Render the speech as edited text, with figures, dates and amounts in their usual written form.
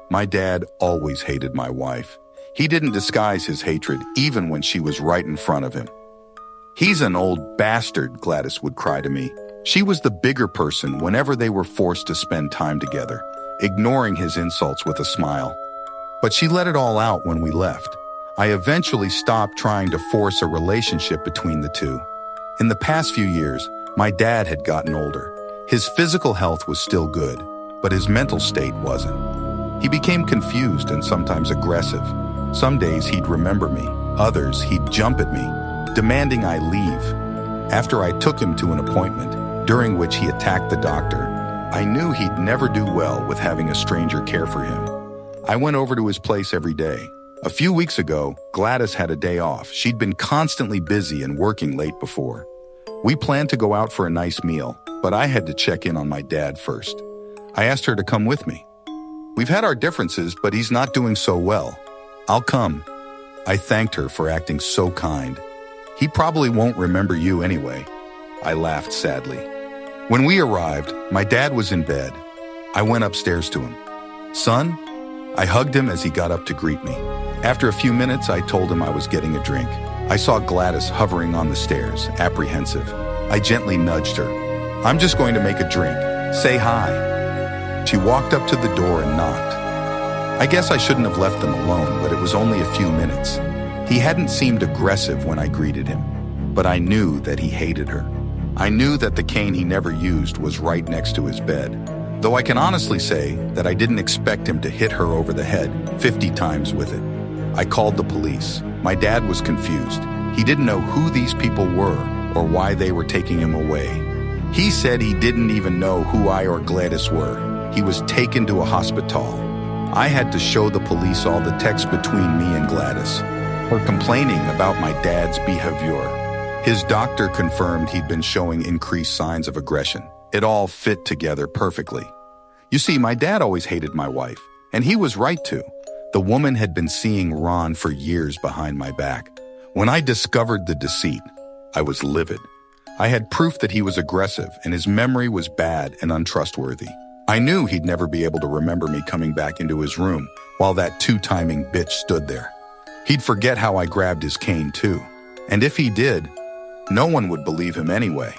My dad always hated my wife. He didn't disguise his hatred even when she was right in front of him. "He's an old bastard," Gladys would cry to me. She was the bigger person whenever they were forced to spend time together, ignoring his insults with a smile. But she let it all out when we left. I eventually stopped trying to force a relationship between the two. In the past few years, my dad had gotten older. His physical health was still good, but his mental state wasn't. He became confused and sometimes aggressive. Some days he'd remember me, others he'd jump at me, demanding I leave. After I took him to an appointment, during which he attacked the doctor, I knew he'd never do well with having a stranger care for him. I went over to his place every day. A few weeks ago, Gladys had a day off. She'd been constantly busy and working late before. We planned to go out for a nice meal, but I had to check in on my dad first. I asked her to come with me. "We've had our differences, but he's not doing so well. I'll come." I thanked her for acting so kind. "He probably won't remember you anyway." I laughed sadly. When we arrived, my dad was in bed. I went upstairs to him. "Son?" I hugged him as he got up to greet me. After a few minutes, I told him I was getting a drink. I saw Gladys hovering on the stairs, apprehensive. I gently nudged her. "I'm just going to make a drink. Say hi." She walked up to the door and knocked. I guess I shouldn't have left them alone, but it was only a few minutes. He hadn't seemed aggressive when I greeted him, but I knew that he hated her. I knew that the cane he never used was right next to his bed, though I can honestly say that I didn't expect him to hit her over the head 50 times with it. I called the police. My dad was confused. He didn't know who these people were or why they were taking him away. He said he didn't even know who I or Gladys were. He was taken to a hospital. I had to show the police all the texts between me and Gladys, her complaining about my dad's behavior. His doctor confirmed he'd been showing increased signs of aggression. It all fit together perfectly. You see, my dad always hated my wife, and he was right to. The woman had been seeing Ron for years behind my back. When I discovered the deceit, I was livid. I had proof that he was aggressive and his memory was bad and untrustworthy. I knew he'd never be able to remember me coming back into his room while that two-timing bitch stood there. He'd forget how I grabbed his cane too. And if he did, no one would believe him anyway.